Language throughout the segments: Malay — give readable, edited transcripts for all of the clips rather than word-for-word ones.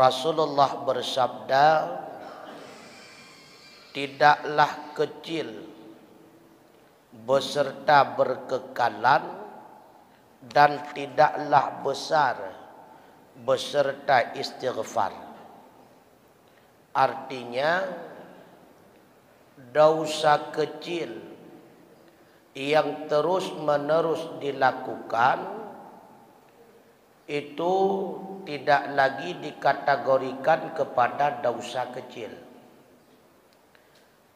Rasulullah bersabda, tidaklah kecil beserta berkekalan dan tidaklah besar beserta istighfar. Artinya dosa kecil yang terus menerus dilakukan itu tidak lagi dikategorikan kepada dosa kecil.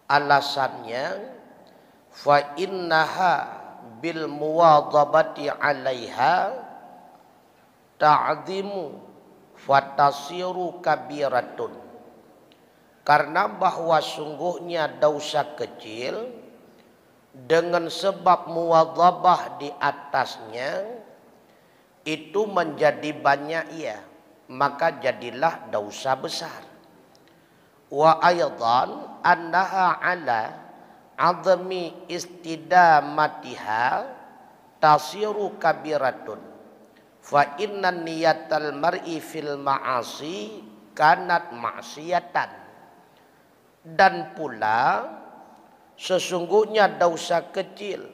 Alasannya, fa innaha bil muwadhabati 'alaiha ta'zimu fatasiru kabiratun. Karena bahwa sungguhnya dosa kecil dengan sebab muwadhabah di atasnya itu menjadi banyak ia, maka jadilah dosa besar. Wa aydan annaha ala azmi istidamatiha tasiru kabiratun. Fa inna niyatal mar'i fil ma'asi kanat ma'siyatan. Dan pula sesungguhnya dosa kecil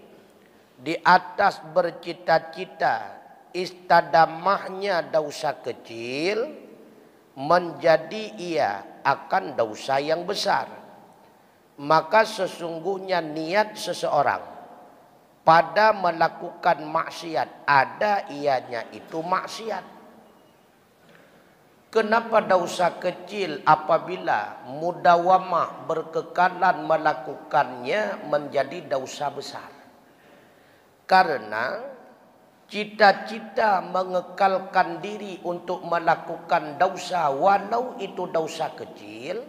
di atas bercita-cita istadamahnya dosa kecil menjadi ia akan dosa yang besar. Maka sesungguhnya niat seseorang pada melakukan maksiat ada ianya itu maksiat. Kenapa dosa kecil apabila mudawamah berkekalan melakukannya menjadi dosa besar? Karena cita-cita mengekalkan diri untuk melakukan dosa walau itu dosa kecil,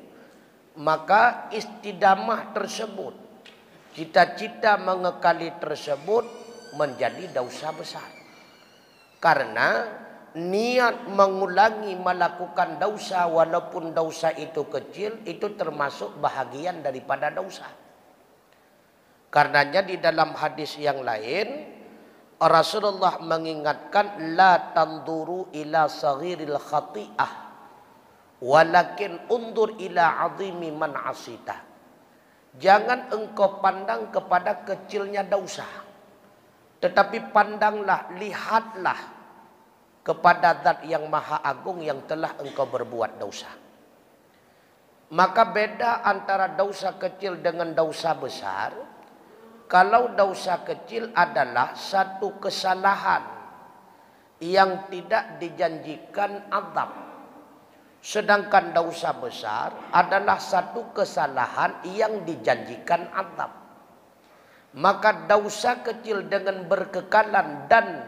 maka istidamah tersebut, cita-cita mengekali tersebut menjadi dosa besar. Karena niat mengulangi melakukan dosa walaupun dosa itu kecil itu termasuk bahagian daripada dosa. Karenanya di dalam hadis yang lain Rasulullah mengingatkan, la tanduru ila saghiril khati'ah walakin undur ila azimi man asita. Jangan engkau pandang kepada kecilnya dosa, tetapi pandanglah, lihatlah kepada zat yang maha agung yang telah engkau berbuat dosa. Maka beda antara dosa kecil dengan dosa besar. Kalau dosa kecil adalah satu kesalahan yang tidak dijanjikan azab, sedangkan dosa besar adalah satu kesalahan yang dijanjikan azab. Maka dosa kecil dengan berkekalan dan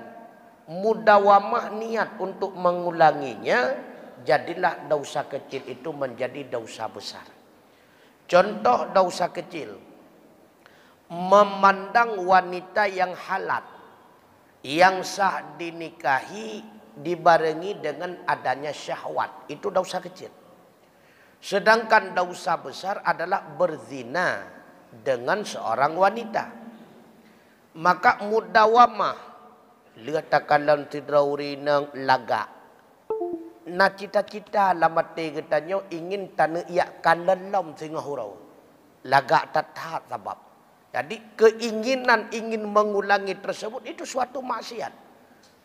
mudawamah niat untuk mengulanginya, jadilah dosa kecil itu menjadi dosa besar. Contoh dosa kecil, memandang wanita yang halal, yang sah dinikahi dibarengi dengan adanya syahwat, itu dosa kecil. Sedangkan dosa besar adalah berzina dengan seorang wanita. Maka mudawamah lihatakalan tidrauri nang laga. Na cita-cita lamate getanyo ingin tanu ia kanlelom singa hurau. Laga tathat sabab. Jadi keinginan ingin mengulangi tersebut itu suatu maksiat.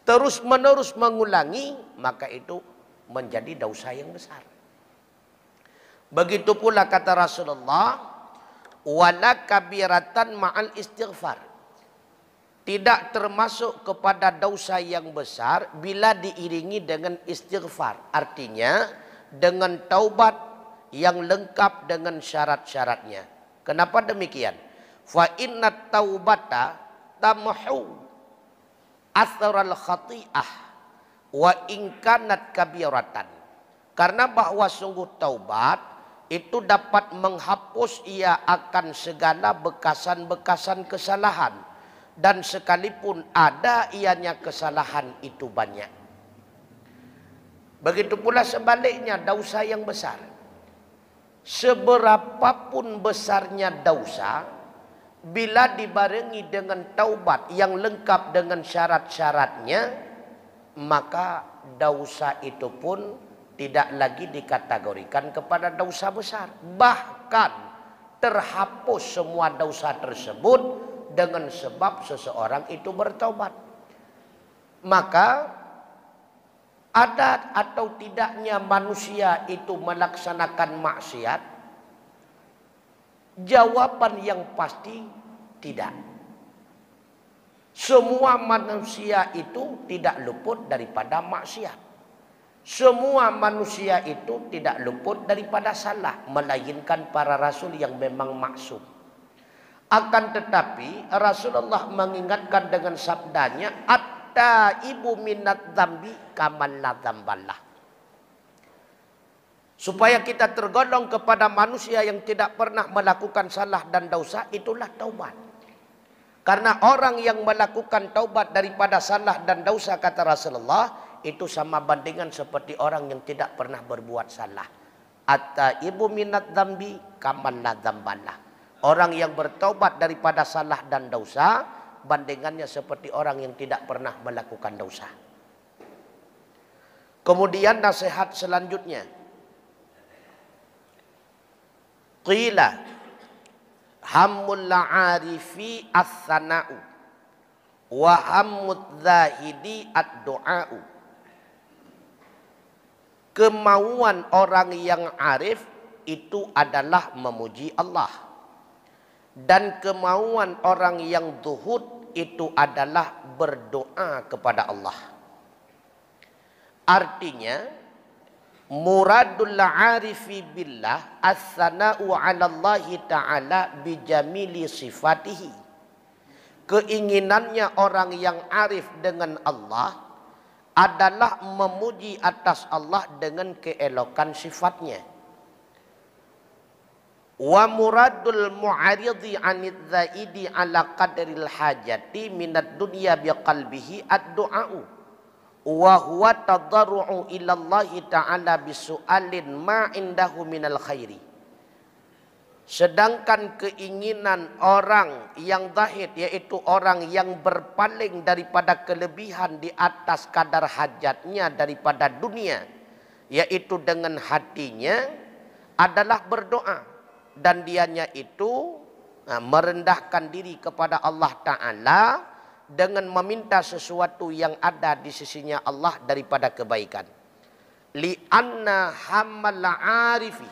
Terus menerus mengulangi, maka itu menjadi dosa yang besar. Begitu pula kata Rasulullah, wala kabiratan ma'al istighfar. Tidak termasuk kepada dosa yang besar bila diiringi dengan istighfar. Artinya dengan taubat yang lengkap dengan syarat-syaratnya. Kenapa demikian? Fa inna taubata tamhu atharal khati'ah wa in kanat kabiratan. Karena bahwa sungguh taubat itu dapat menghapus ia akan segala bekasan-bekasan kesalahan, dan sekalipun ada ianya kesalahan itu banyak. Begitu pula sebaliknya dosa yang besar. Seberapapun besarnya dosa, bila dibarengi dengan taubat yang lengkap dengan syarat-syaratnya, maka dosa itu pun tidak lagi dikategorikan kepada dosa besar. Bahkan terhapus semua dosa tersebut dengan sebab seseorang itu bertobat. Maka ada atau tidaknya manusia itu melaksanakan maksiat? Jawaban yang pasti tidak. Semua manusia itu tidak luput daripada maksiat. Semua manusia itu tidak luput daripada salah, melainkan para rasul yang memang maksum. Akan tetapi Rasulullah mengingatkan dengan sabdanya, at-taibu minadz dzambi kaman la dzamballah. Supaya kita tergolong kepada manusia yang tidak pernah melakukan salah dan dosa, itulah taubat. Karena orang yang melakukan taubat daripada salah dan dosa, kata Rasulullah, itu sama bandingan seperti orang yang tidak pernah berbuat salah. At-taibu minadz dzambi kaman la dzamballah. Orang yang bertaubat daripada salah dan dosa, bandingannya seperti orang yang tidak pernah melakukan dosa. Kemudian nasihat selanjutnya. Qila hammul la'arifi as-sana'u wa hammud zahidi ad-du'a'u. Kemauan orang yang arif itu adalah memuji Allah. Dan kemauan orang yang zuhud itu adalah berdoa kepada Allah. Artinya, muradul arifi billah as-sana'u 'ala Allah ta'ala bijamili sifatihi. Keinginannya orang yang arif dengan Allah adalah memuji atas Allah dengan keelokan sifatnya. Wa muradul mu'aridi 'anil zaidi 'ala qadril hajati minad dunya biqalbihi ad-du'a'u. Wa huwa tadarru'u ila Allah ta'ala bisu'alin ma indahu minal khairi. Sedangkan keinginan orang yang zahid, yaitu orang yang berpaling daripada kelebihan di atas kadar hajatnya daripada dunia, yaitu dengan hatinya, adalah berdoa. Dan dianya itu merendahkan diri kepada Allah Ta'ala dengan meminta sesuatu yang ada di sisinya Allah daripada kebaikan. Li'anna hammal arifi,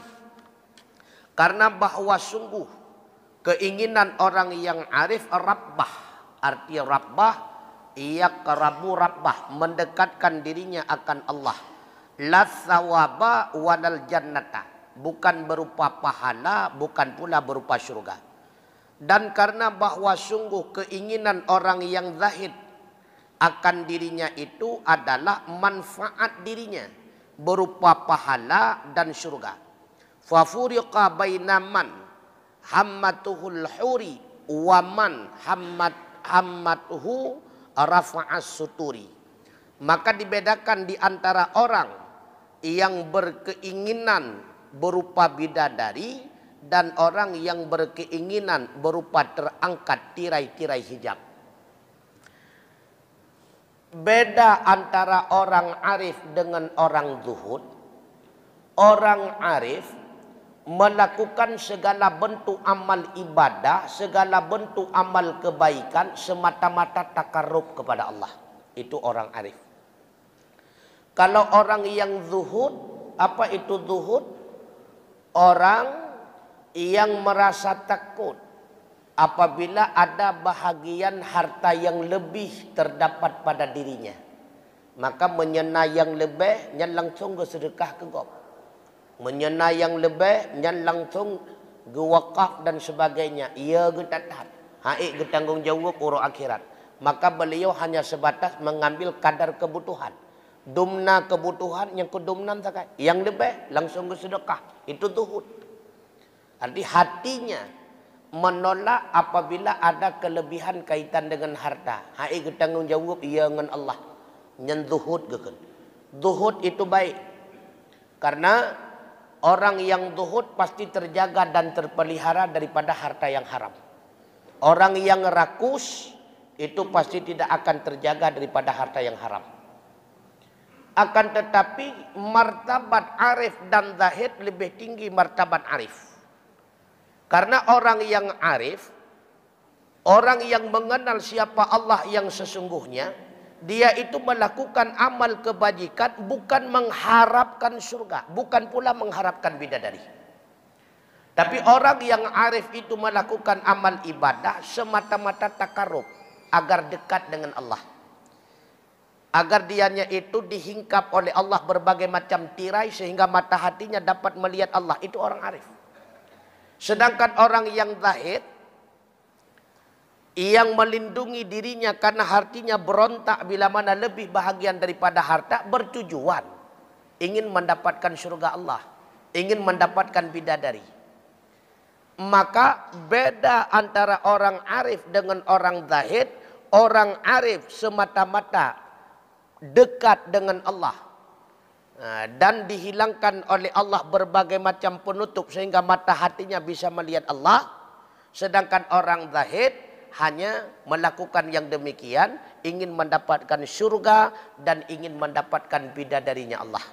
karena bahwa sungguh keinginan orang yang arif rabbah. Arti rabbah, yaqrabu rabbah, mendekatkan dirinya akan Allah. La thawaba walal jannata, bukan berupa pahala, bukan pula berupa syurga. Dan karena bahwa sungguh keinginan orang yang zahid akan dirinya itu adalah manfaat dirinya, berupa pahala dan syurga. Fafuriqa bainaman hammatuhul huri wa man hammatuhu rafa'as suturi. Maka dibedakan di antara orang yang berkeinginan berupa bidadari dan orang yang berkeinginan berupa terangkat tirai-tirai hijab. Beda antara orang arif dengan orang zuhud. Orang arif melakukan segala bentuk amal ibadah, segala bentuk amal kebaikan semata-mata takarrub kepada Allah. Itu orang arif. Kalau orang yang zuhud, apa itu zuhud? Orang yang merasa takut apabila ada bahagian harta yang lebih terdapat pada dirinya. Maka menyena yang lebih, nyan langsung ke sedekah ke gop. Menyena yang lebih, nyan langsung ke wakaf dan sebagainya. Ia ke tatat. Haik ke tanggungjawab urus akhirat. Maka beliau hanya sebatas mengambil kadar kebutuhan. Dumna kebutuhan yang kedumnan sakai. Yang lebih langsung ke sedekah. Itu zuhud. Arti hatinya menolak apabila ada kelebihan kaitan dengan harta. Hai bertanggungjawab ia dengan Allah. Nyen zuhud ke. Zuhud itu baik. Karena orang yang zuhud pasti terjaga dan terpelihara daripada harta yang haram. Orang yang rakus itu pasti tidak akan terjaga daripada harta yang haram. Akan tetapi martabat arif dan zahid lebih tinggi martabat arif. Karena orang yang arif, orang yang mengenal siapa Allah yang sesungguhnya, dia itu melakukan amal kebajikan bukan mengharapkan surga, bukan pula mengharapkan bidadari. Tapi orang yang arif itu melakukan amal ibadah semata-mata takarrub, agar dekat dengan Allah. Agar dianya itu dihingkap oleh Allah berbagai macam tirai sehingga mata hatinya dapat melihat Allah. Itu orang arif. Sedangkan orang yang zahid, yang melindungi dirinya karena hartinya berontak bila mana lebih bahagian daripada harta, bertujuan ingin mendapatkan surga Allah, ingin mendapatkan bidadari. Maka beda antara orang arif dengan orang zahid. Orang arif semata-mata dekat dengan Allah dan dihilangkan oleh Allah berbagai macam penutup sehingga mata hatinya bisa melihat Allah. Sedangkan orang zahid hanya melakukan yang demikian, ingin mendapatkan surga dan ingin mendapatkan bidadarinya Allah.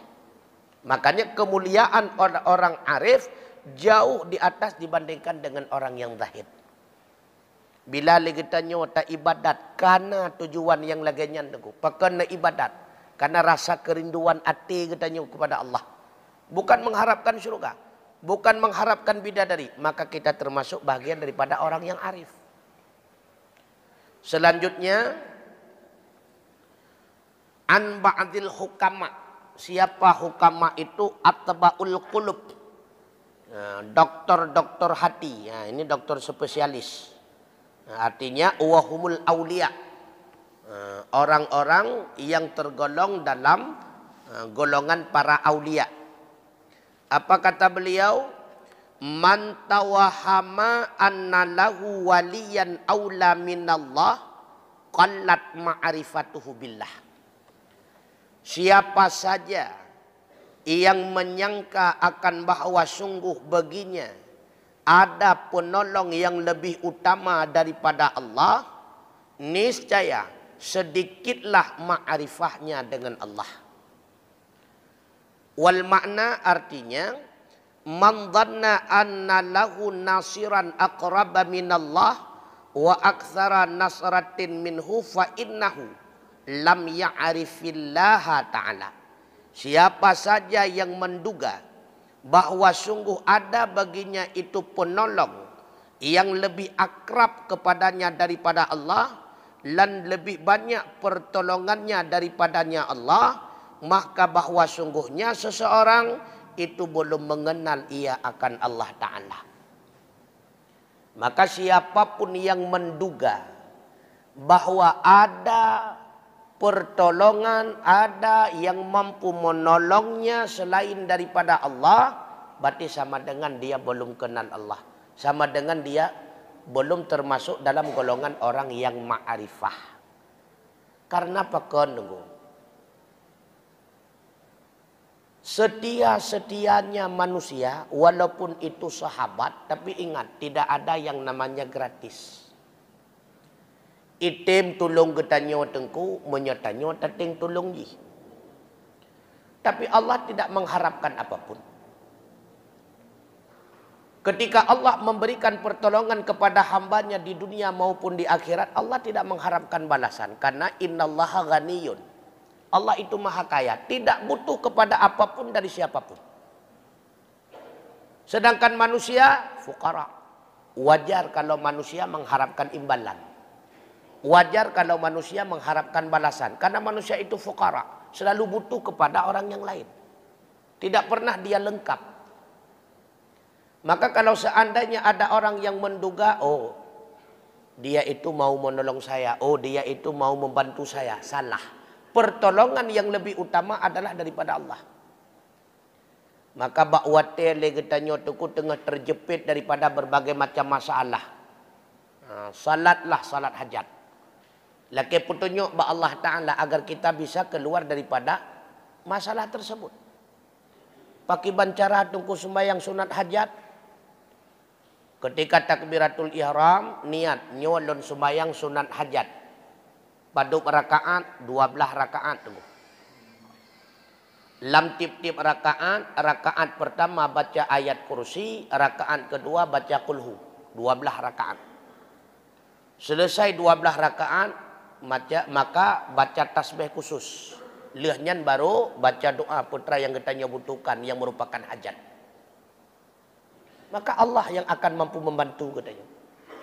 Makanya kemuliaan orang arif jauh di atas dibandingkan dengan orang yang zahid. Bila lagi tanya tak ibadat karena tujuan yang laginya teguh, pakai ibadat karena rasa kerinduan hati katanya kepada Allah, bukan mengharapkan surga, bukan mengharapkan bidadari, maka kita termasuk bagian daripada orang yang arif. Selanjutnya, an ba'dil hukama. Siapa hukama itu? Atba'ul qulub. Dokter-dokter hati. Nah, ini dokter spesialis. Artinya wahumul aulia, orang-orang yang tergolong dalam golongan para aulia. Apa kata beliau? Man tawahama anna lahu waliyan aula minallah qallat ma'rifatuhu billah. Siapa saja yang menyangka akan bahwa sungguh baginya ada penolong yang lebih utama daripada Allah, niscaya sedikitlah ma'rifahnya dengan Allah. Wal makna artinya, man dhanna anna lahu nasiran aqraba minallah wa aktsara nasratin minhu fa innahu lam ya'rifillaha ta'ala. Siapa saja yang menduga bahwa sungguh ada baginya itu penolong yang lebih akrab kepadanya daripada Allah dan lebih banyak pertolongannya daripadanya Allah, maka bahwa sungguhnya seseorang itu belum mengenal ia akan Allah Ta'ala. Maka siapapun yang menduga bahwa ada pertolongan, ada yang mampu menolongnya selain daripada Allah, berarti sama dengan dia belum kenal Allah. Sama dengan dia belum termasuk dalam golongan orang yang ma'rifah. Karena apa kau nunggu? Setia-setianya manusia, walaupun itu sahabat, tapi ingat tidak ada yang namanya gratis. Item tulung getanyo tengku, menyotanyo tating tulung ji. Tapi Allah tidak mengharapkan apapun. Ketika Allah memberikan pertolongan kepada hambanya di dunia maupun di akhirat, Allah tidak mengharapkan balasan. Karena innallaha ghaniyun. Allah itu maha kaya, tidak butuh kepada apapun dari siapapun. Sedangkan manusia fuqara. Wajar kalau manusia mengharapkan imbalan. Wajar kalau manusia mengharapkan balasan. Karena manusia itu fuqara. Selalu butuh kepada orang yang lain. Tidak pernah dia lengkap. Maka kalau seandainya ada orang yang menduga, oh dia itu mau menolong saya, oh dia itu mau membantu saya, salah. Pertolongan yang lebih utama adalah daripada Allah. Maka bakwate legetanyo tuku tengah terjepit daripada berbagai macam masalah. Salatlah salat hajat. Laki petunjuk ba Allah Ta'ala agar kita bisa keluar daripada masalah tersebut. Pakai bancara tungku sembahyang sunat hajat. Ketika takbiratul ihram, niat nyolon sembahyang sunat hajat. Pada rakaat, 12 rakaat tunggu. Lam tip-tip rakaat, rakaat pertama baca ayat kursi, rakaat kedua baca kulhu. 12 rakaat. Selesai 12 rakaat, maka baca tasbih khusus. Lehnya baru baca doa putra yang kita butuhkan yang merupakan hajat. Maka Allah yang akan mampu membantu katanya.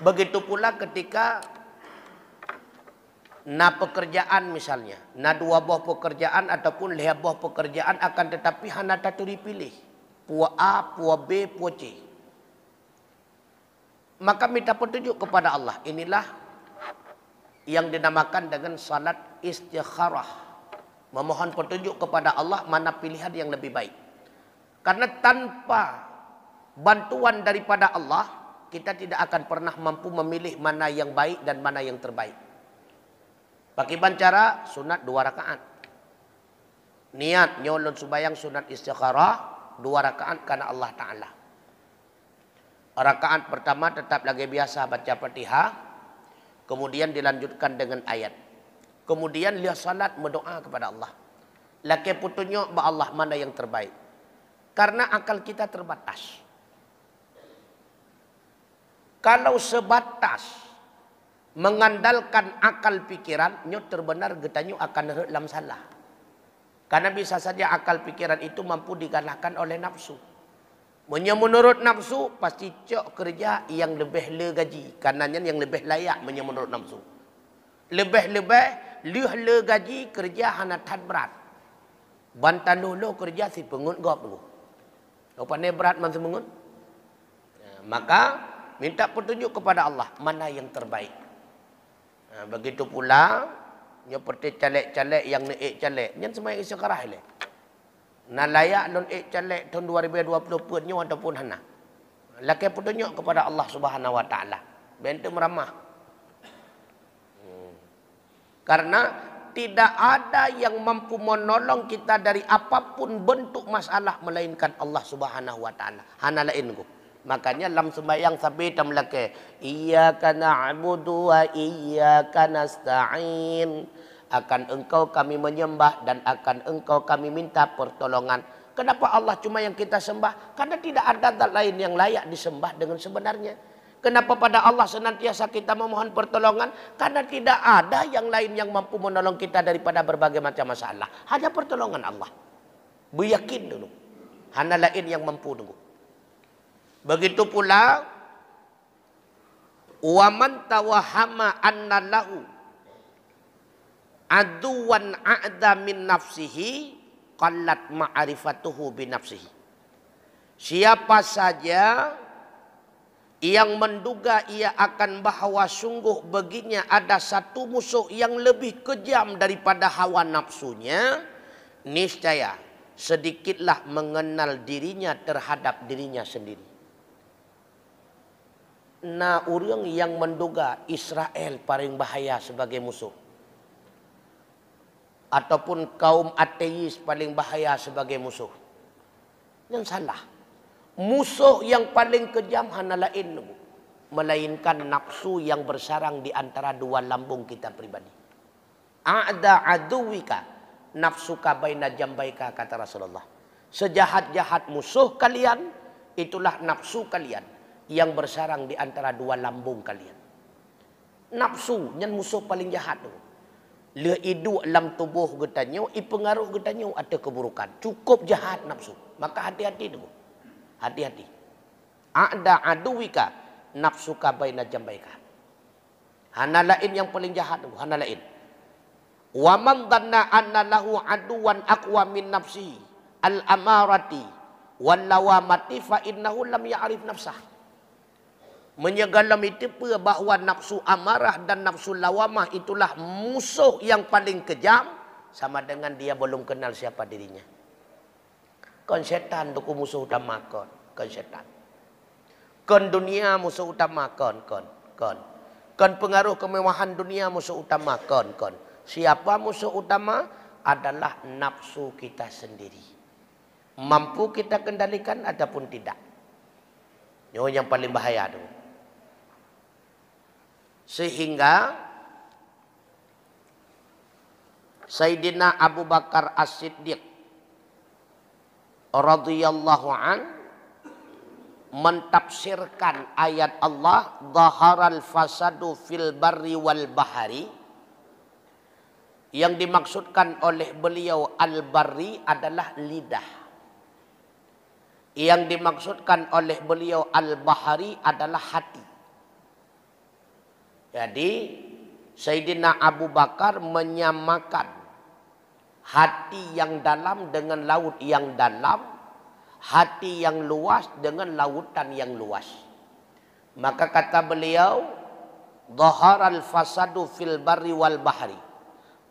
Begitu pula ketika pekerjaan misalnya, dua buah pekerjaan ataupun lihat buah pekerjaan akan tetapi hana tatu dipilih. Puak A, puak B, puak C. Maka minta petunjuk kepada Allah. Inilah yang dinamakan dengan salat istikharah. Memohon petunjuk kepada Allah mana pilihan yang lebih baik. Karena tanpa bantuan daripada Allah, kita tidak akan pernah mampu memilih mana yang baik dan mana yang terbaik. Pakai cara sunat 2 rakaat. Niat nyolon subayang sunat istikharah 2 rakaat karena Allah Ta'ala. Rakaat pertama tetap lagi biasa baca Fatihah. Kemudian dilanjutkan dengan ayat. Kemudian lihat salat berdoa kepada Allah. Laki petunjuk ba Allah mana yang terbaik. Karena akal kita terbatas. Kalau sebatas mengandalkan akal pikiran, nyo terbenar getanyo akan dalam salah. Karena bisa saja akal pikiran itu mampu dikalahkan oleh nafsu. Menurut nafsu pasti cok kerja yang lebih le gaji, karenanya yang lebih layak menurut nafsu. Lebih-lebih le gaji kerja hana tad berat. Bantan lo kerja si pengun gop lu. Opane berat man semengun. Maka minta petunjuk kepada Allah mana yang terbaik. Begitu pula seperti caleg-caleg yang naik caleg nyen semai isyakarah le. Na layak non caleg tahun 2020 punyo ataupun hana. Laki petunjuk kepada Allah Subhanahu wa taala. Bentuk meramah. Karena tidak ada yang mampu menolong kita dari apapun bentuk masalah melainkan Allah Subhanahu wa taala. Hana lain ku. Makanya dalam sembahyang sampai tamlake iyyaka na'budu wa iyyaka nasta'in. Akan engkau kami menyembah dan akan engkau kami minta pertolongan. Kenapa Allah cuma yang kita sembah? Karena tidak ada zat lain yang layak disembah dengan sebenarnya. Kenapa pada Allah senantiasa kita memohon pertolongan? Karena tidak ada yang lain yang mampu menolong kita daripada berbagai macam masalah. Hanya pertolongan Allah. Beryakin dulu. Hanya lain yang mampu dulu. Begitu pula wa man tawahhama anna lahu aduwan a'da min nafsihi qallat ma'rifatuhu bi nafsihi. Siapa saja yang menduga ia akan bahwa sungguh baginya ada satu musuh yang lebih kejam daripada hawa nafsunya, niscaya sedikitlah mengenal dirinya terhadap dirinya sendiri. Nah, orang yang menduga Israel paling bahaya sebagai musuh. Ataupun kaum ateis paling bahaya sebagai musuh. Yang salah. Musuh yang paling kejam hana lain. Melainkan nafsu yang bersarang di antara dua lambung kita pribadi. A'da aduwika nafsuka baina jambaika kata Rasulullah. Sejahat-jahat musuh kalian, itulah nafsu kalian. Yang bersarang di antara dua lambung kalian. Nafsu yang musuh paling jahat tu. Le hidup dalam tubuh getanyo, pengaruh getanyo ada keburukan. Cukup jahat nafsu. Maka hati-hati tu. Hati-hati. A'da aduwika nafsuka baina jambaika. Hana lain yang paling jahat tu, hana lain. Wa man dhanna anna lahu aduwan aqwa min nafsi al-amarati wal lawamati fa innahu lam ya'rif nafsah. Menyegalam itu bahawa nafsu amarah dan nafsu lawamah itulah musuh yang paling kejam, sama dengan dia belum kenal siapa dirinya. Kon setan tu musuh utama kon setan. Kon dunia musuh utama kon. Kon pengaruh kemewahan dunia musuh utama kon. Siapa musuh utama? Adalah nafsu kita sendiri. Mampu kita kendalikan ataupun tidak. Ini yang paling bahaya tu. Sehingga Sayyidina Abu Bakar As-Siddiq radhiyallahu an mentafsirkan ayat Allah dhaharal fasadu fil barri wal bahari. Yang dimaksudkan oleh beliau al-barri adalah lidah. Yang dimaksudkan oleh beliau al-bahari adalah hati. Jadi Sayyidina Abu Bakar menyamakan hati yang dalam dengan laut yang dalam, hati yang luas dengan lautan yang luas. Maka kata beliau, dhaharal fasadu fil barri wal bahri.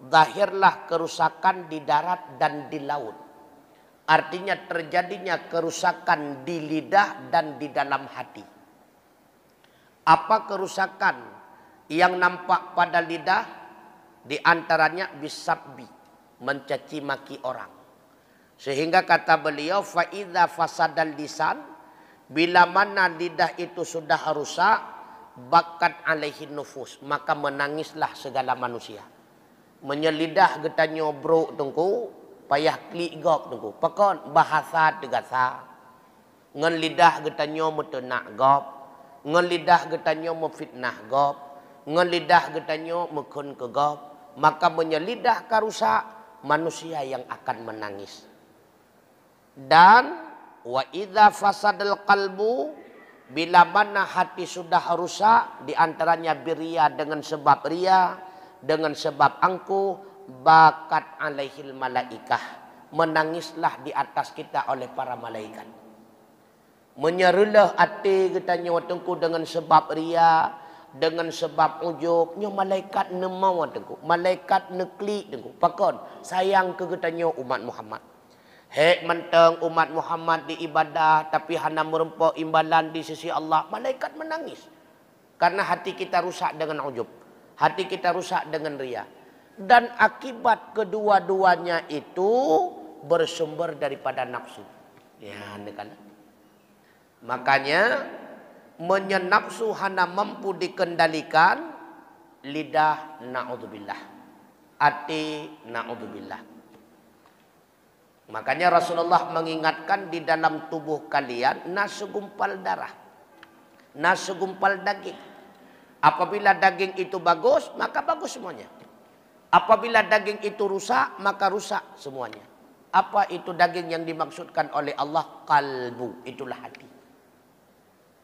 Zahirlah kerusakan di darat dan di laut. Artinya terjadinya kerusakan di lidah dan di dalam hati. Apa kerusakan yang nampak pada lidah? Di antaranya bisabbi, mencaci maki orang. Sehingga kata beliau, fa idza fasadal lisan, bila mana lidah itu sudah rusak, bakat alaihi nufus, maka menangislah segala manusia. Menyelidah getanyo bro tengku, payah klik gop tengku. Pakon bahasa tegasa. Ngan lidah getanyo metenak gop. Ngan lidah getanyo memfitnah gop. Ngan lidah getanyo mekun ke gop. Maka menyelidah karusak manusia yang akan menangis. Dan wa idza fasadal qalbu, bila mana hati sudah rusak, di antaranya biria dengan sebab ria, dengan sebab angku, bakat alaihil malaikah, menangislah di atas kita oleh para malaikat. Menyerulah hati katanya watengku dengan sebab ria, dengan sebab ujubnya malaikat nemau watengku, malaikat neklik tengku. Pakon sayang ke katanya umat Muhammad. Hek menteng umat Muhammad di ibadah tapi hana merempok imbalan di sisi Allah, malaikat menangis. Karena hati kita rusak dengan ujub. Hati kita rusak dengan ria. Dan akibat kedua-duanya itu bersumber daripada nafsu. Ya, kan? Makanya menyenapsu hana mampu dikendalikan, lidah na'udzubillah, hati na'udzubillah. Makanya Rasulullah mengingatkan di dalam tubuh kalian segumpal darah, segumpal daging. Apabila daging itu bagus, maka bagus semuanya. Apabila daging itu rusak, maka rusak semuanya. Apa itu daging yang dimaksudkan oleh Allah? Kalbu, itulah hati.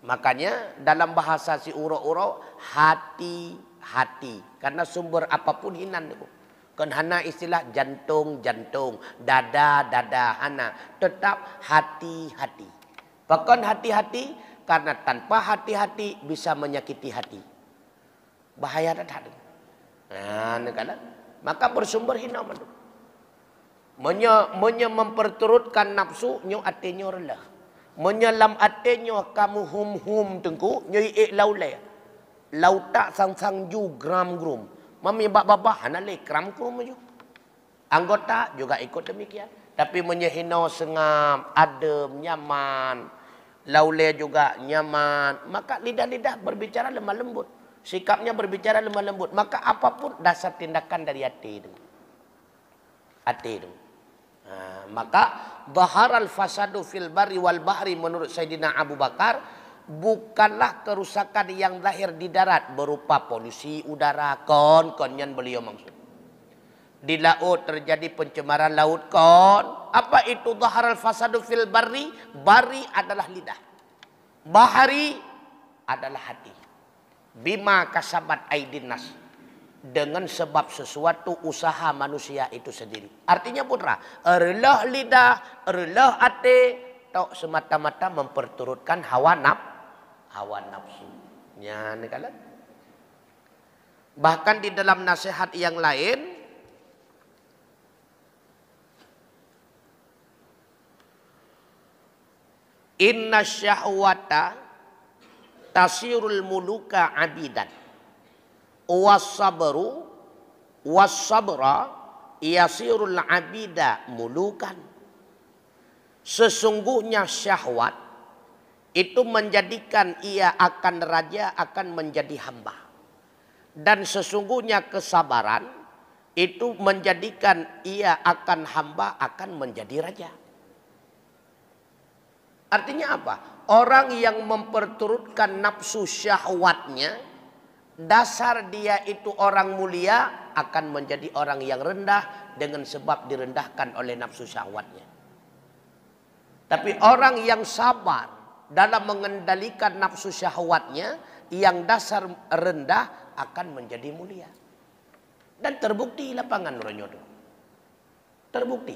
Makanya dalam bahasa si uro-uro, hati-hati. Karena sumber apapun hinan itu. Kan hana istilah jantung-jantung, dada-dada, hana. Tetap hati-hati. Bahkan hati-hati, karena tanpa hati-hati bisa menyakiti hati. Bahaya dah. Nah, maka bersumber hina mandu. Memperturutkan nafsu nyo atenyo rendah. Menyelam atenyo kamu hum tengku nyo laulai. Lauta sang ju gram grum. Mami bab-babah hanale gram grum ju. Anggota juga ikut demikian. Tapi menyehina sengam, adem, nyaman. Laulai juga nyaman. Maka lidah-lidah berbicara lemah lembut. Sikapnya berbicara lemah lembut. Maka apapun dasar tindakan dari hati itu. Hati itu. Maka dhaharal fasadu fil barri wal bahri menurut Sayyidina Abu Bakar bukanlah kerusakan yang lahir di darat berupa polusi udara, konyan beliau maksud. Di laut terjadi pencemaran laut, apa itu dhaharal fasadu fil barri? Barri adalah lidah. Bahari adalah hati. Bima kasabat aidin nas, dengan sebab sesuatu usaha manusia itu sendiri. Artinya putra, erlah lidah, erlah hati, tok semata-mata memperturutkan hawa nafsu. Ya, kan? Bahkan di dalam nasihat yang lain, inna syahwata tasirul muluka abidan wasabru wasabra yasirul abida mulukan. Sesungguhnya syahwat itu menjadikan ia akan raja, akan menjadi hamba. Dan sesungguhnya kesabaran itu menjadikan ia akan hamba, akan menjadi raja. Artinya apa? Orang yang memperturutkan nafsu syahwatnya, dasar dia itu orang mulia, akan menjadi orang yang rendah dengan sebab direndahkan oleh nafsu syahwatnya. Tapi orang yang sabar dalam mengendalikan nafsu syahwatnya, yang dasar rendah akan menjadi mulia. Dan terbukti lapangan ronyodo. Terbukti.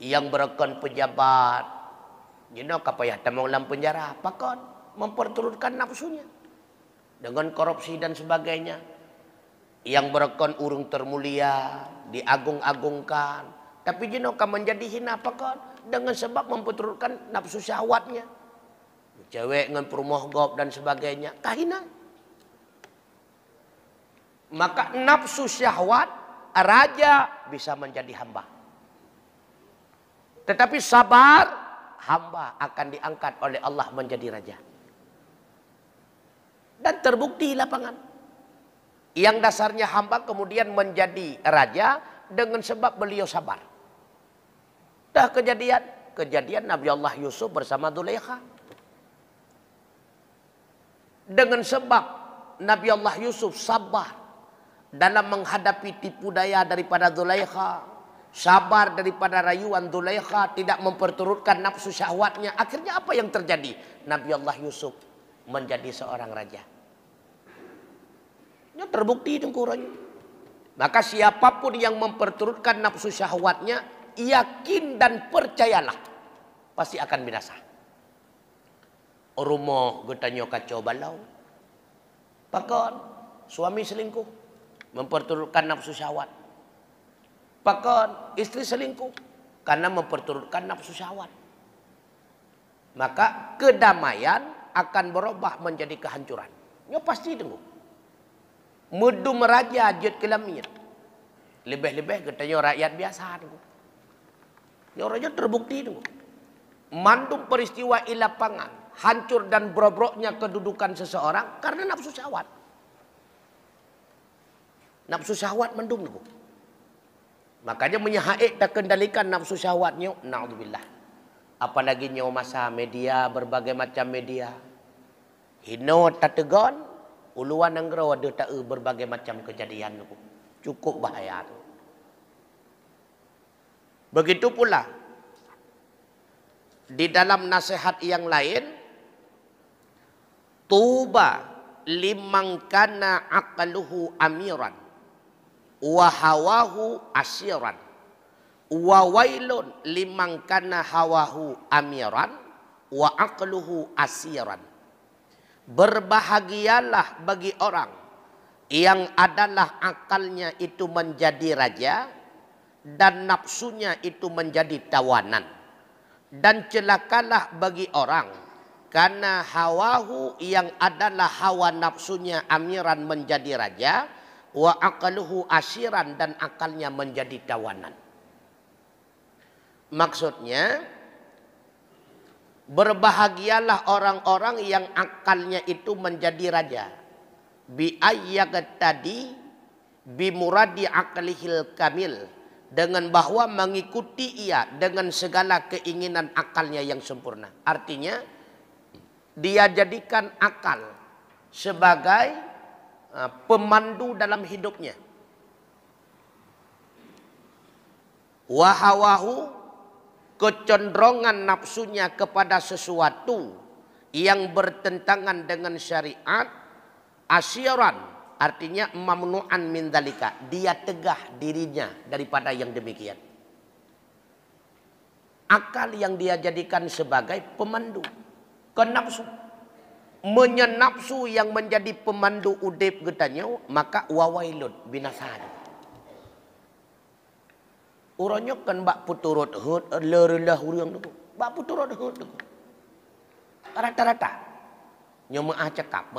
Yang berkon pejabat, kapayah tamang dalam penjara, pakon memperturutkan nafsunya dengan korupsi dan sebagainya. Yang berkon urung termulia, diagung-agungkan, tapi jinoka menjadi hina, pakon dengan sebab memperturutkan nafsu syahwatnya. Cewek dengan perumah gop dan sebagainya, kahina. Maka nafsu syahwat, raja bisa menjadi hamba. Tetapi sabar, hamba akan diangkat oleh Allah menjadi raja. Dan terbukti lapangan. Yang dasarnya hamba kemudian menjadi raja dengan sebab beliau sabar. Dah kejadian Nabi Allah Yusuf bersama Zulaikha. Dengan sebab Nabi Allah Yusuf sabar dalam menghadapi tipu daya daripada Zulaikha, sabar daripada rayuan Zulaikha, tidak memperturutkan nafsu syahwatnya. Akhirnya apa yang terjadi? Nabi Allah Yusuf menjadi seorang raja. Ini terbukti dengkurannya. Maka siapapun yang memperturutkan nafsu syahwatnya, yakin dan percayalah pasti akan binasa. Rumah getanyo kacau balau. Pakon suami selingkuh, memperturutkan nafsu syahwat. Pakon istri selingkuh karena memperturutkan nafsu syahwat. Maka kedamaian akan berubah menjadi kehancuran. Ya pasti tunggu. Mudu meraja jut kelamir. Lebih-lebih getanyo rakyat biasa tunggu. Ya raja terbukti tunggu. Mandum peristiwa di lapangan, hancur dan brobroknya kedudukan seseorang karena nafsu syahwat. Nafsu syahwat mendung tunggu. Makanya menyahaik tak kendalikan nafsu syahwatnya, na'udzubillah. Apalagi nyawa masa media, berbagai macam media. Hino tak tegon, uluan anggera ada tak berbagai macam kejadian tunggu. Cukup bahaya tu. Begitu pula di dalam nasihat yang lain, tuba liman kana aqluhu amiran wa hawahu asyiran wa wailun liman kana hawahu amiran wa aqluhu asyiran. Berbahagialah bagi orang yang adalah akalnya itu menjadi raja dan nafsunya itu menjadi tawanan. Dan celakalah bagi orang karena hawahu yang adalah hawa nafsunya amiran menjadi raja, wa aqluhu asyiran dan akalnya menjadi tawanan. Maksudnya berbahagialah orang-orang yang akalnya itu menjadi raja. Bi ayyagat tadi bi muradi aqlihil kamil, dengan bahwa mengikuti ia dengan segala keinginan akalnya yang sempurna. Artinya dia jadikan akal sebagai pemandu dalam hidupnya. Wahawahu, kecenderungan nafsunya kepada sesuatu yang bertentangan dengan syariat. Asyiran, artinya mamnu'an min dzalika, dia tegah dirinya daripada yang demikian. Akal yang dia jadikan sebagai pemandu ke nafsu. Menyenapsu yang menjadi pemandu udip getanya, maka wawailun binasa. Urangnya kan bak puturut hut lerelah urang tu. Bak puturut hut tu. Rata-rata nyomaah cakap.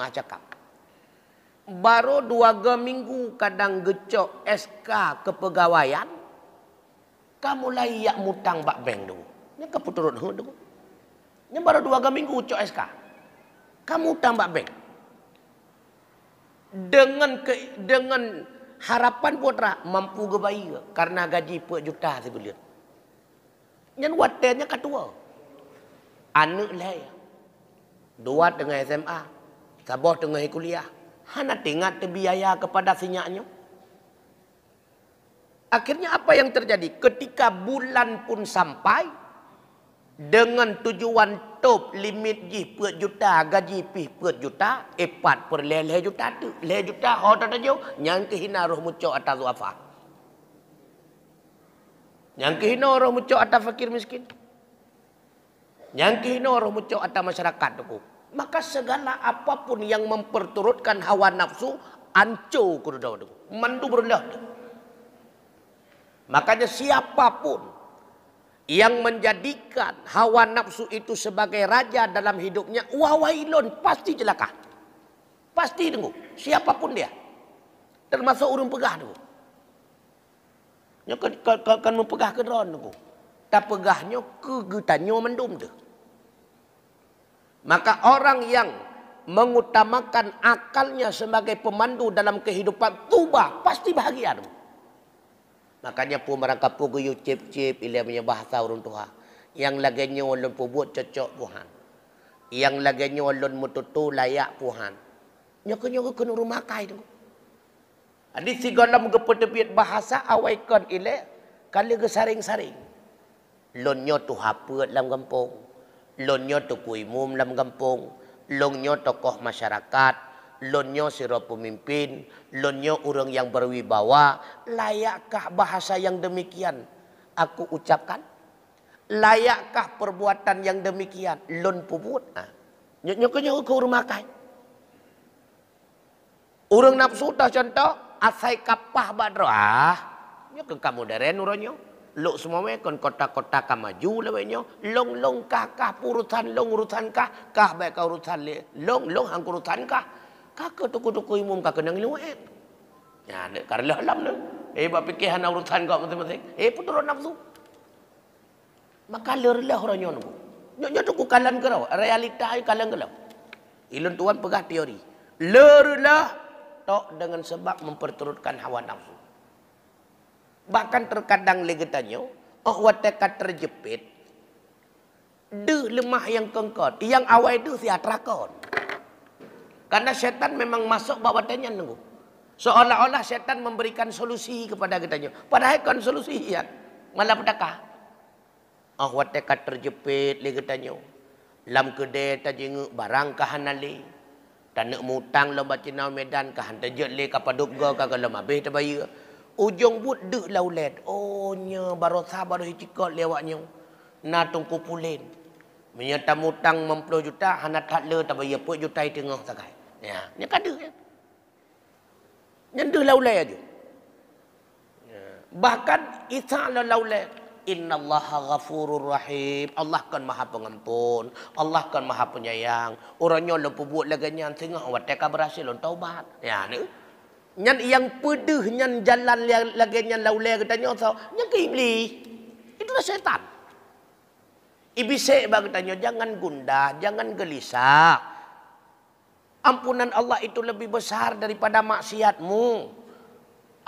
Baru 2 minggu kadang gecok SK kepegawaian, kamu layak mutang bak bank dulu. Ini keputurut dulu. Ini baru 2 minggu ucok SK, kamu utang bak bank. Dengan harapan putra mampu gebai karena gaji per juta sebelian. Yang waternya ketua. Anak lah. Dua tengah SMA. Sabah tengah kuliah. Hana tinggal terbiaya kepada sinyaknya. Akhirnya apa yang terjadi? Ketika bulan pun sampai, dengan tujuan top limit ji per juta, gaji pi per juta, epat per leh juta tu. Leh juta, hoda tajo, yang kehina roh mucok atas wafat. Yang kehina roh mucok atas fakir miskin. Yang kehina roh mucok atas masyarakat tu. Maka segala apapun yang memperturutkan hawa nafsu, ancur kudu tu. Mandu berendah tu. Makanya siapapun yang menjadikan hawa nafsu itu sebagai raja dalam hidupnya, wawailun, pasti celaka. Pasti tunggu. Siapapun dia. Termasuk urang pegah tu. Nya kan mempegah ke dron tu. Tak pegahnya kegetannya mendum tu. Maka orang yang mengutamakan akalnya sebagai pemandu dalam kehidupan tubah, pasti bahagia tu. Makanya pun mereka pugu cip-cip ilia punya bahasa urun Tuhan. Yang laganya ulun pubut cocok Tuhan. Yang laganya ulun mututu layak Tuhan. Nyoko-nyoko kena rumah kai tu. Adi si galam kepetepiat bahasa awaikan ilia kali ke saring-saring. Lonyo tu haput dalam kampung. Lonyo tu kuimum dalam kampung. Lonyo tokoh masyarakat. Lonyo siro pemimpin, lonyo orang yang berwibawa. Layakkah bahasa yang demikian aku ucapkan? Layakkah perbuatan yang demikian lon puput? Nyoknya ke rumah kai. Orang nafsu dah contoh asai kapah badro. Nyok kamu deren uronyo. Lok semua kon kota-kota ka maju lewenya. Long kah urusan long urusan kah baik urusan le. Long hang urusan kah. Kakak tuku-tuku imum kakak nang liwet. Ya, dek karlah lam ne. Bak fikir hana urusan kau masing-masing. Putur nafsu. Maka lerlah orangnya nu. Nyo tuku kalan kerau, realita ai kalan kerau. Ilun tuan pegah teori. Lerlah tok dengan sebab memperturutkan hawa nafsu. Bahkan terkadang legetanyo, watekat terjepit. De lemah yang kengkot, yang awai de sia trakon. Karena setan memang masuk bawatannya nunggu. Seolah-olah setan memberikan solusi kepada kita. Padahal kan solusi ya. Malah pedakah. Watekat terjepit li katanya. Lam kedai tajeng barang kahanali. Tanak mutang lomba Cina Medan kahan terjet li kapaduk go kagak habis terbayar. Ujung but dek laulet. Oh nya baru sabar hicikot lewatnya. Na tungku pulin. Menyata mutang 60 juta hana tak le terbayar pun juta tengah sakai. Ya, ni kada ya. Nyenduh laulai aja. Ya. Bahkan isa laulai. Innallaha ghafurur rahim. Allah kan maha pengampun. Allah kan maha penyayang. Orangnya lepu buat laganya tengah wateka berhasil taubat. Ya ni. Nyan yang pedih nyan jalan laganya laulai katanya so, nyan ke iblis. Itulah setan. Iblis katanya jangan gundah, jangan gelisah. Ampunan Allah itu lebih besar daripada maksiatmu.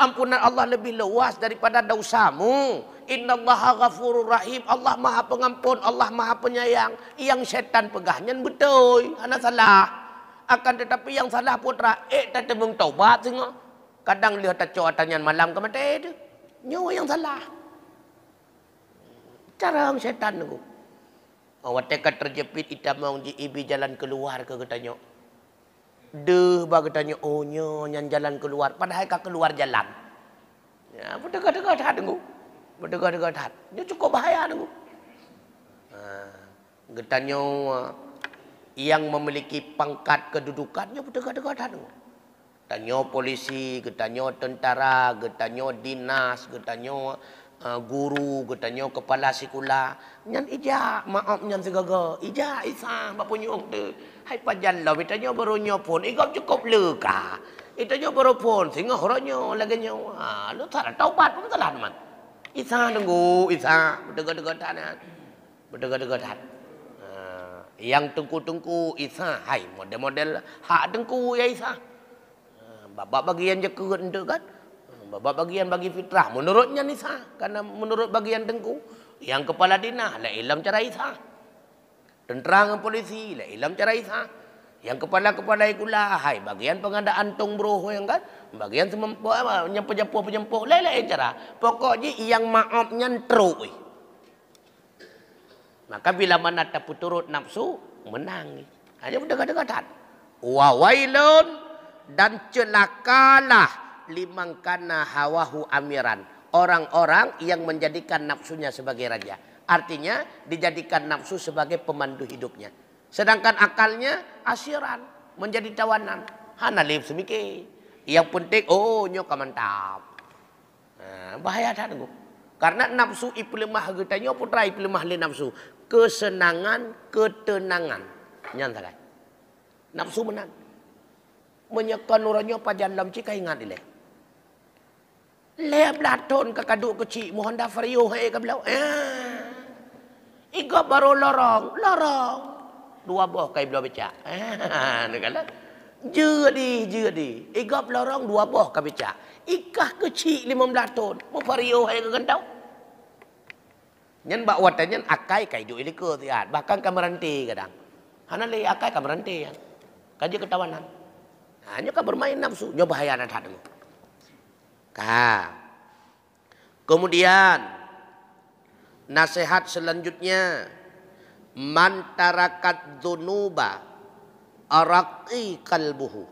Ampunan Allah lebih luas daripada dosamu. Innallaha ghafurur rahim. Allah maha pengampun, Allah maha penyayang. Yang setan pegahnya betul, hana salah. Akan tetapi yang salah putra, tak temung taubat singa. Kadang lihat tak cuatannya malam ke mati itu. Nyawa yang salah. Cara setan tu. Watekat terjepit itamang di ibi jalan keluar ke katanya. Bagi tanya, oh nyan jalan keluar. Padahal kau keluar jalan. Ya, berdekat-dekat hat tunggu. Berdekat-dekat hat. Dia cukup bahaya tunggu. Getanya yang memiliki pangkat kedudukannya berdekat-dekat hat tunggu. Getanya polisi, getanya tentara, getanya dinas, getanya guru, getanya kepala sekolah. Nyan ija, maaf nyan segaga. Ija isa bapunyong tu. Hai pajan lah, itanya baru nyopon, ikut cukup leka. Itanya baru pon, sehingga orangnya lagi nyawa. Lu tak taubat pun salah teman. Isa tunggu, isa berdekat-dekatan, berdekat-dekatan. Yang tengku-tengku isa, hai model-model hak tengku ya isa. Bapak bagian jekut itu kan, bapak bagian bagi fitrah. Menurutnya isa, karena menurut bagian tengku, yang kepala dinah lah ilmu cara isa. Tentera dengan polisi, lah ilam cara isa. Yang kepala-kepala ikulah, hai bagian pengadaan tong bro yang kan, bagian semempuk apa, penyempuh, lain cara. Pokoknya yang maafnya teruk. Maka bila mana tak turut nafsu, menang. Hanya berdekat-dekatan. Wa wailun, dan celakalah liman kana hawahu amiran. Orang-orang yang menjadikan nafsunya sebagai raja. Artinya dijadikan nafsu sebagai pemandu hidupnya. Sedangkan akalnya asiran, menjadi tawanan. Hana lip semikir. Yang penting, oh nyoka mantap. Nah, bahaya tak tengok. Karena nafsu ipelemah getanya putra ipelemah le nafsu. Kesenangan, ketenangan. Nyantakan. Nafsu menang. Menyekan orangnya pajan dalam cika ingat ile. Le blaton kakaduk kecil Honda Vario hai ka belau. Iga baru lorong. Dua buah kai belau becak. Nakala. Jadi. Iga lorong dua buah ka becak. Ikah kecil 15 ton. Mo Vario hai ka gandau. Nyen bak watannya akai kai du ilike tiat. Bahkan kameranti kadang. Hana le akai kameranti ya. Kaji ketawanan. Hanya ka bermain nafsu. Nyo bahaya nak dulu. Kemudian nasihat selanjutnya, man tarakat dzunuba araqi qalbuhu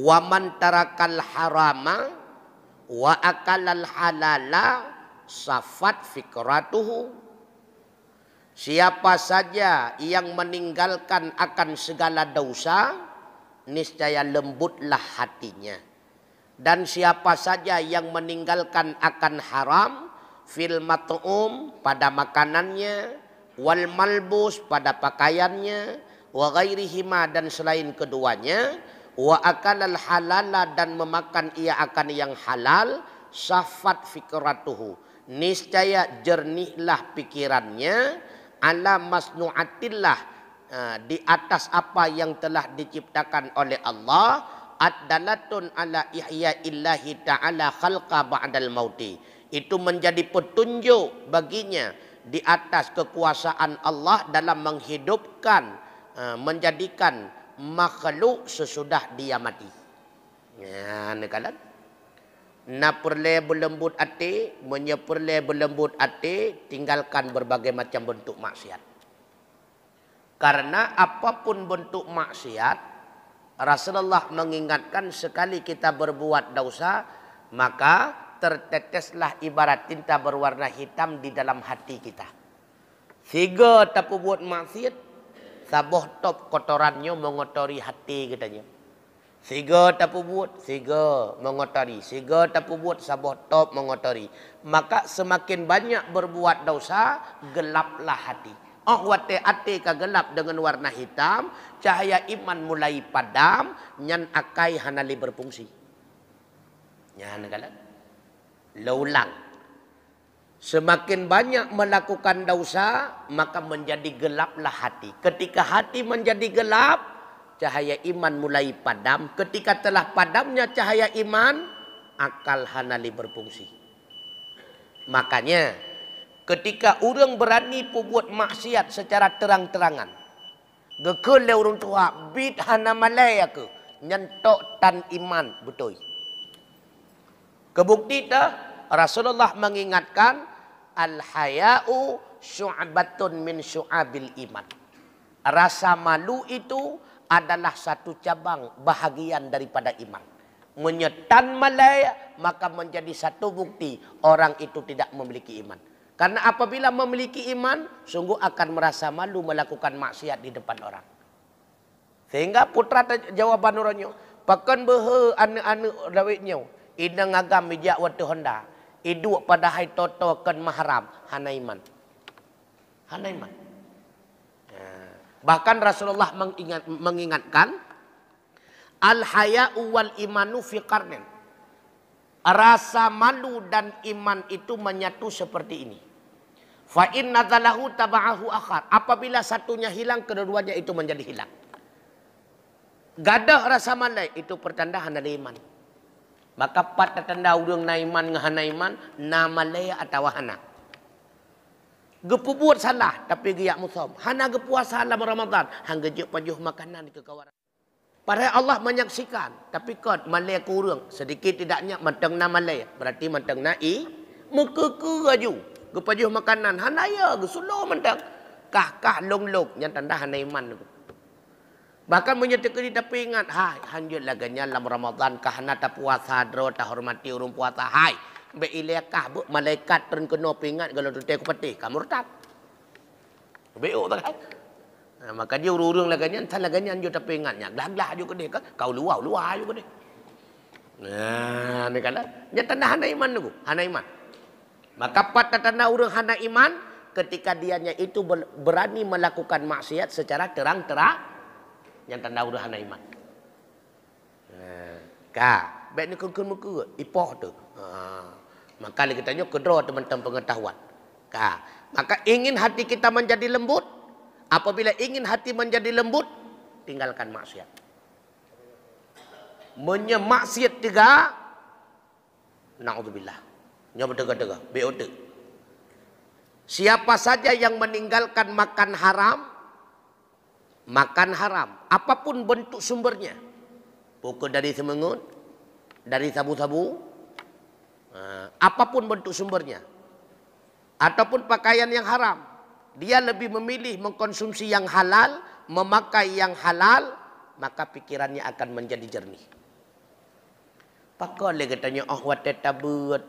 wa man tarakal harama wa akalal halala safat fikratuhu. Siapa saja yang meninggalkan akan segala dosa, niscaya lembutlah hatinya. Dan siapa saja yang meninggalkan akan haram, fil mat'um pada makanannya, wal malbus pada pakaiannya, wa ghairihima dan selain keduanya, wa akalal halala dan memakan ia akan yang halal, safat fikratuhu. Niscaya jernihlah pikirannya, ala masnu'atillah, di atas apa yang telah diciptakan oleh Allah, ad-dalatun ala ihya illahi ta'ala khalqa ba'dal mauti. Itu menjadi petunjuk baginya di atas kekuasaan Allah dalam menghidupkan, menjadikan makhluk sesudah dia mati. Ya, nekalan. Na perle berlembut hati, menyeperle berlembut hati, tinggalkan berbagai macam bentuk maksiat. Karena apapun bentuk maksiat, Rasulullah mengingatkan sekali kita berbuat dosa, maka terteteslah ibarat tinta berwarna hitam di dalam hati kita. Sehingga tapu buat maksiat, saboh top kotorannya mengotori hati katanya. Sehingga tapu buat, sehingga mengotori. Sehingga tapu buat, saboh top mengotori. Maka semakin banyak berbuat dosa, gelaplah hati. Oh wate ate ka gelap dengan warna hitam, cahaya iman mulai padam, nyan akai hanali berfungsi. Nyan kala. Laulang. Semakin banyak melakukan dosa, maka menjadi gelaplah hati. Ketika hati menjadi gelap, cahaya iman mulai padam. Ketika telah padamnya cahaya iman, akal hanali berfungsi. Makanya ketika orang berani buat maksiat secara terang-terangan, gekele orang tua bid hana malaya ke nyentok tan iman betul. Kebukti dah Rasulullah mengingatkan al haya'u syu'batun min syu'abil iman. Rasa malu itu adalah satu cabang bahagian daripada iman. Menyetan malaya maka menjadi satu bukti orang itu tidak memiliki iman. Karena apabila memiliki iman, sungguh akan merasa malu melakukan maksiat di depan orang. Sehingga putra jawaban orangnya, pakan behe ane-ane dawitnya, idang agam bijak waktu Honda, iduk pada hai toto kan mahram, hana iman. Hana iman. Bahkan Rasulullah mengingatkan, al-haya'u wal imanu fi qarnin. Rasa malu dan iman itu menyatu seperti ini. Fa inna talahu taba'ahu akhar. Apabila satunya hilang, kedua-duanya itu menjadi hilang. Gadah rasa malai itu pertanda hana iman. Maka pat tanda urang na iman ngahana iman, na malai atau hana. Gepu buat salah tapi giyak musam. Hana gepuasa dalam Ramadan. Hang gejuk pajuh makanan ke kawan. Padahal Allah menyaksikan. Tapi kod malai kurang. Sedikit tidaknya menteng na malai. Berarti menteng na muka ke raju. Gepajuh makanan. Hana ya gesuluh menteng. Kah long-long. Yang tanda hana iman. Bahkan menyatakan tapi ingat. Hai hanjut laganya dalam Ramadan. Kahana tak puasa. Dro tak hormati urung puasa. Hai. Beilekah bu malaikat turun kena pingat kalau tu aku patih kamu murtad. Beok tak kan? Nah, maka dia urung laganya entar laganya anjur tapi ingatnya. Glah juga dia kan kau luar juga dia. Nah, ni kala nya tanda hana iman tu. Hana iman. Maka pada tanda urung hana iman ketika dianya itu berani melakukan maksiat secara terang-terang yang tanda urung hana iman. Nah, ka baik ni kun muka ipoh tu. Maka kita tanya kedua teman-teman pengetahuan. Maka ingin hati kita menjadi lembut. Apabila ingin hati menjadi lembut, tinggalkan maksiat. Menyemaksiat tiga. Na'udzubillah. Nyoba tega-tega. BOT. Siapa saja yang meninggalkan makan haram, apapun bentuk sumbernya. Pokok dari semengut, dari sabu-sabu, apapun bentuk sumbernya, ataupun pakaian yang haram, dia lebih memilih mengkonsumsi yang halal, memakai yang halal, maka pikirannya akan menjadi jernih. Pakal le katanya, wateta beut,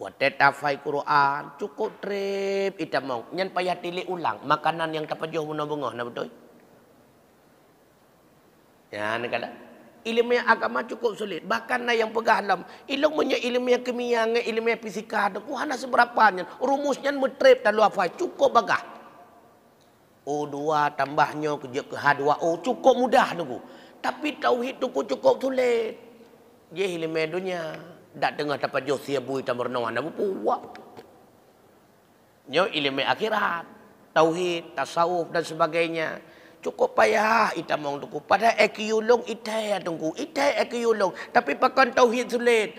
wateta fai Quran, cukup trip itamong, nyan payah tilik ulang makanan yang tapajuh menabungah, na betul? Ya, ni kata. Ilmu agama cukup sulit. Bahkan yang pegang dalam ilmunya ilmu kimia, ilmu fisika, ada seberapanya. Rumusnya metrip dan luar cukup bagah. O2 tambahnya ke H2O cukup mudah tu. Tapi tauhid tu cukup sulit. Dia ilmu dunia. Tak dengar dapat josia bui tambernawan apa puak. Nyo ilmu akhirat, tauhid, tasawuf dan sebagainya. Cukup payah ita mong tuku. Pada ekiulong ita tunggu. Ita ekiulong. Tapi pakan tauhid sulit.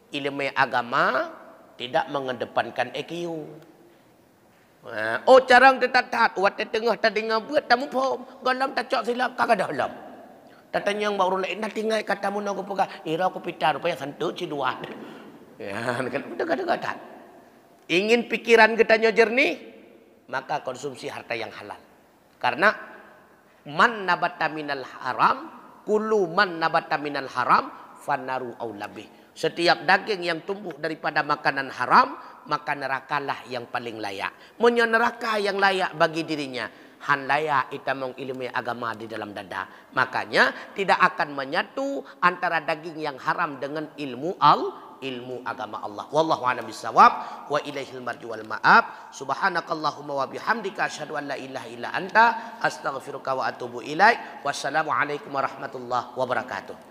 Ilmu agama tidak mengedepankan EQ. Oh carang tetat. Wat tengah tadinga buat tamu pom. Galam tak cok silap kagak dalam. Tatanya yang baru lain nanti ngai katamu nak pegang. Ira aku pitar rupanya santut ciduan. Ya kan dekat-dekat. Ingin pikiran kitanya jernih, maka konsumsi harta yang halal. Karena man nabata minal haram, kullu man nabata minal haram, fanaru aulabih. Setiap daging yang tumbuh daripada makanan haram, maka nerakalah yang paling layak. Punya neraka yang layak bagi dirinya. Han layak itamong ilmu agama di dalam dada. Makanya tidak akan menyatu antara daging yang haram dengan ilmu agama Allah. Wallahu a'lam bissawab wa ilaihil marji wal ma'ab. Subhanakallahumma wa bihamdika asyhadu an la ilaha illa anta astaghfiruka wa atubu ilaik. Wassalamu alaikum warahmatullahi wabarakatuh.